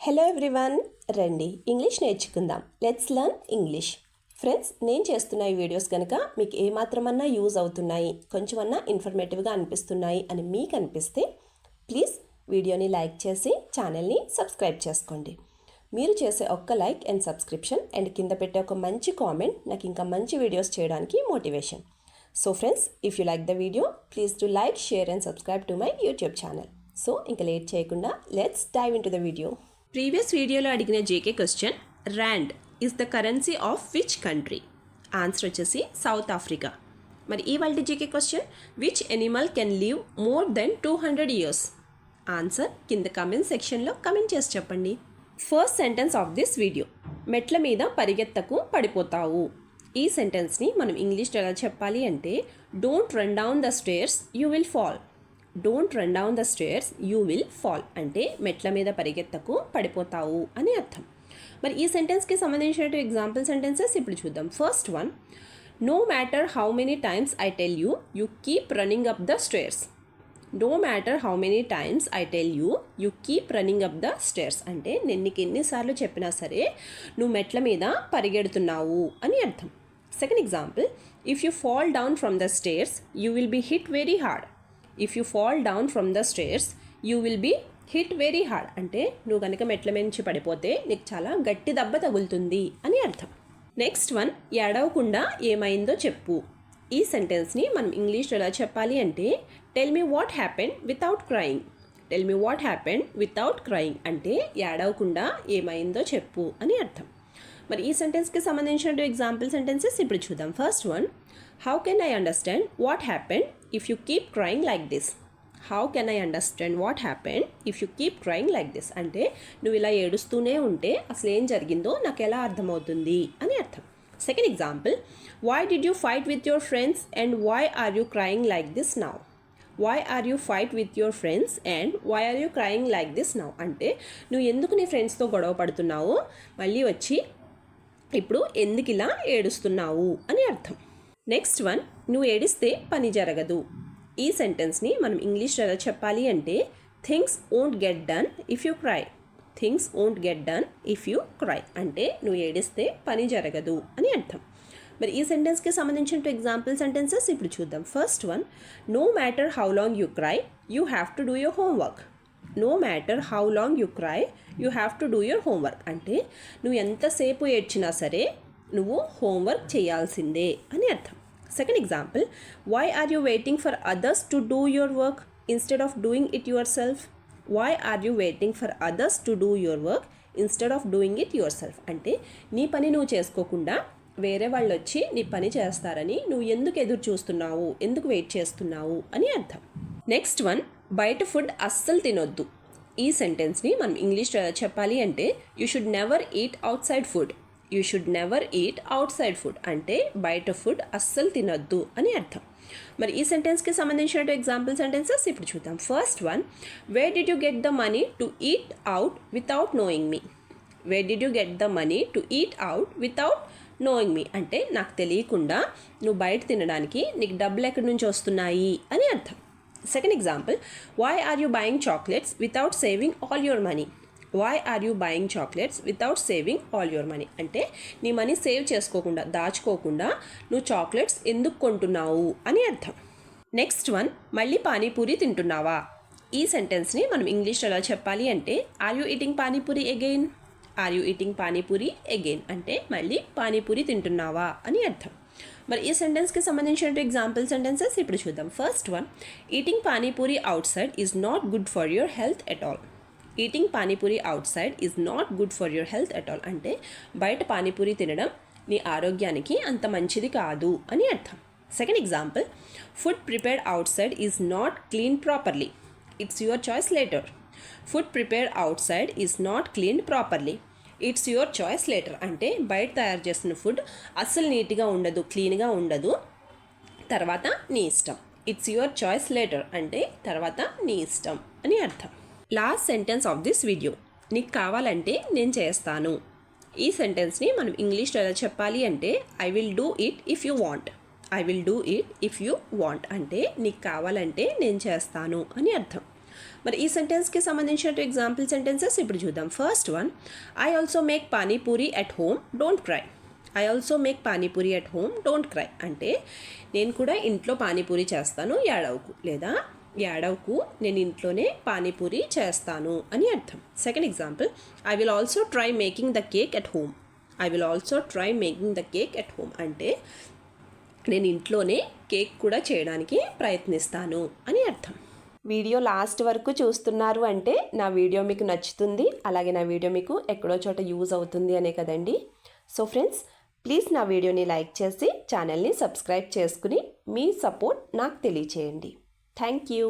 Hello everyone, రండి English నేర్చుకుందాం. Let's learn English. Friends, నేను చేస్తున్న ఈ వీడియోస్ కనుక మీకు ఏమాత్రమన్నా యూజ్ అవుతున్నాయి, కొంచెమన్నా ఇన్ఫర్మేటివ్గా అనిపిస్తున్నాయి అని మీకు అనిపిస్తే ప్లీజ్ వీడియోని లైక్ చేసి ఛానల్ని సబ్స్క్రైబ్ చేసుకోండి. మీరు చేసే ఒక్క లైక్ అండ్ సబ్స్క్రిప్షన్ అండ్ కింద పెట్టే ఒక మంచి కామెంట్ నాకు ఇంకా మంచి వీడియోస్ చేయడానికి motivation. So friends, if you like the video please do like, share and subscribe to my YouTube channel. So ఇంకా లేట్ చేయకుండా let's dive into the video. Previous వీడియోలో అడిగిన GK question, rand is the currency of which country? Answer వచ్చేసి South Africa. మరి ఇవాల్టి GK question, which animal can live more then 200 years? Answer కింద comment సెక్షన్లో comment చేసి చెప్పండి. First sentence of this video, మెట్ల మీద పరిగెత్తకు పడిపోతావు. ఈ సెంటెన్స్ని మనం ఇంగ్లీష్లో ఎలా చెప్పాలి అంటే, don't run down the stairs, you will fall. Don't run down the stairs, you will fall అంటే మెట్ల మీద పరిగెత్తకు పడిపోతావు అని అర్థం. మరి ఈ సెంటెన్స్కి సంబంధించిన ఎగ్జాంపుల్ సెంటెన్సెస్ ఇప్పుడు చూద్దాం. First one, no matter how many times I tell you, you keep running up the stairs. No matter how many times I tell you, you keep running up the stairs అంటే నేను నీకు ఎన్నిసార్లు చెప్పినా సరే నువ్వు మెట్ల మీద పరిగెడుతున్నావు అని అర్థం. Second example, if you fall down from the stairs, you will be hit very hard. If you fall down from the stairs, you will be hit very hard అంటే నువ్వు కనుక మెట్ల మీద నుంచి పడిపోతే నీకు చాలా గట్టి దెబ్బ తగులుతుంది అని అర్థం. నెక్స్ట్ వన్, ఏడవకుండా ఏమైందో చెప్పు. ఈ సెంటెన్స్ని మనం ఇంగ్లీష్లో ఎలా చెప్పాలి అంటే, tell me what happened without crying. Tell me what happened without crying అంటే ఏడవకుండా ఏమైందో చెప్పు అని అర్థం. మరి ఈ సెంటెన్స్కి సంబంధించిన ఎగ్జాంపుల్ సెంటెన్సెస్ ఇప్పుడు చూద్దాం. First one, how can I understand what happened if you keep crying like this. How can I understand what happened if you keep crying like this అంటే నువ్వు ఇలా ఏడుస్తూనే ఉంటే అసలు ఏం జరిగిందో నాకు ఎలా అర్థమవుతుంది అని అర్థం. Second example, why did you fight with your friends and why are you crying like this now. Why are you fight with your friends and why are you crying like this now అంటే నువ్వు ఎందుకు నీ ఫ్రెండ్స్తో గొడవ పడుతున్నావు, మళ్ళీ వచ్చి ఇప్పుడు ఎందుకు ఇలా ఏడుస్తున్నావు అని అర్థం. నెక్స్ట్ వన్, నువ్వు ఏడిస్తే పని జరగదు. ఈ సెంటెన్స్ని మనం ఇంగ్లీష్లో ఎలా చెప్పాలి అంటే, things won't get done if you cry. Things won't get done if you cry అంటే నువ్వు ఏడిస్తే పని జరగదు అని అర్థం. మరి ఈ సెంటెన్స్కి సంబంధించిన ఎగ్జాంపుల్ సెంటెన్సెస్ ఇప్పుడు చూద్దాం. First one, no matter how long you cry, you have to do your homework. No matter how long you cry, you have to do your homework అంటే నువ్వు ఎంతసేపు ఏడ్చినా సరే నువ్వు హోంవర్క్ చేయాల్సిందే అని అర్థం. Second example, why are you waiting for others to do your work instead of doing it yourself. Why are you waiting for others to do your work instead of doing it yourself అంటే నీ పని నువ్వు చేసుకోకుండా వేరే వాళ్ళు వచ్చి నీ పని చేస్తారని నువ్వు ఎందుకు ఎదురు చూస్తున్నావు, ఎందుకు వెయిట్ చేస్తున్నావు అని అర్థం. నెక్స్ట్ వన్, బయట ఫుడ్ అస్సలు తినొద్దు. ఈ సెంటెన్స్ని మనం ఇంగ్లీష్లో చెప్పాలి అంటే, you should never eat out side food. You should never eat out side food అంటే బయట ఫుడ్ అస్సలు తినొద్దు అని అర్థం. మరి ఈ సెంటెన్స్కి సంబంధించిన ఎగ్జాంపుల్ సెంటెన్సెస్ ఇప్పుడు చూద్దాం. First one, where did you get the money to eat out without knowing me. Where did you get the money to eat out without knowing me అంటే నాకు తెలియకుండా నువ్వు బయట తినడానికి నీకు డబ్బులు ఎక్కడి నుంచి వస్తున్నాయి అని అర్థం. Second example, why are you buying chocolates without saving all your money. Why are you buying chocolates without saving all your money అంటే నీ మనీ సేవ్ చేసుకోకుండా, దాచుకోకుండా నువ్వు చాక్లెట్స్ ఎందుకు కొంటున్నావు అని అర్థం. నెక్స్ట్ వన్, మళ్ళీ పానీపూరి తింటున్నావా. ఈ సెంటెన్స్ని మనం ఇంగ్లీష్లో ఎలా చెప్పాలి అంటే, are you eating panipuri again. Are you eating panipuri again అంటే మళ్ళీ పానీపూరి తింటున్నావా అని అర్థం. మరి ఈ సెంటెన్స్కి సంబంధించిన ఎగ్జాంపుల్ సెంటెన్సెస్ ఇప్పుడు చూద్దాం. First one, eating panipuri out side is not good for your health at all. Eating panipuri out side is not good for your health at all అంటే బయట పానీపూరి తినడం నీ ఆరోగ్యానికి అంత మంచిది కాదు అని అర్థం. Second example, food prepared out side is not clean properly. It's your choice later. Food prepared out side is not clean properly. It's your choice later అంటే బయట తయారు చేస్తున్న ఫుడ్ అస్సలు నీట్గా ఉండదు, క్లీన్గా ఉండదు, తర్వాత నీ ఇష్టం. ఇట్స్ యువర్ చాయిస్ లేటర్ అంటే తర్వాత నీ ఇష్టం అని అర్థం. Last sentence of this video, నీకు కావాలంటే నేను చేస్తాను. ఈ సెంటెన్స్ని మనం ఇంగ్లీష్లో ఎలా చెప్పాలి అంటే, I will do it if you want. I will do it if you want అంటే నీకు కావాలంటే నేను చేస్తాను అని అర్థం. మరి ఈ సెంటెన్స్కి సంబంధించిన ఎగ్జాంపుల్ సెంటెన్సెస్ ఇప్పుడు చూద్దాం. First one, I also make panipuri at home, don't cry. I also make panipuri at home, don't cry అంటే నేను కూడా ఇంట్లో పానీపూరి చేస్తాను, ఏడవకు. లేదా ఏడవకు, నేను ఇంట్లోనే పానీపూరి చేస్తాను అని అర్థం. Second example, I will also try making the cake at home. I will also try making the cake at home అంటే నేను ఇంట్లోనే కేక్ కూడా చేయడానికి ప్రయత్నిస్తాను అని అర్థం. వీడియో లాస్ట్ వరకు చూస్తున్నారు అంటే నా వీడియో మీకు నచ్చుతుంది, అలాగే నా వీడియో మీకు ఎక్కడో చోట యూజ్ అవుతుంది అనే కదండి. సో ఫ్రెండ్స్, ప్లీజ్ నా వీడియోని లైక్ చేసి ఛానల్ని సబ్స్క్రైబ్ చేసుకుని మీ సపోర్ట్ నాకు తెలియచేయండి. Thank you.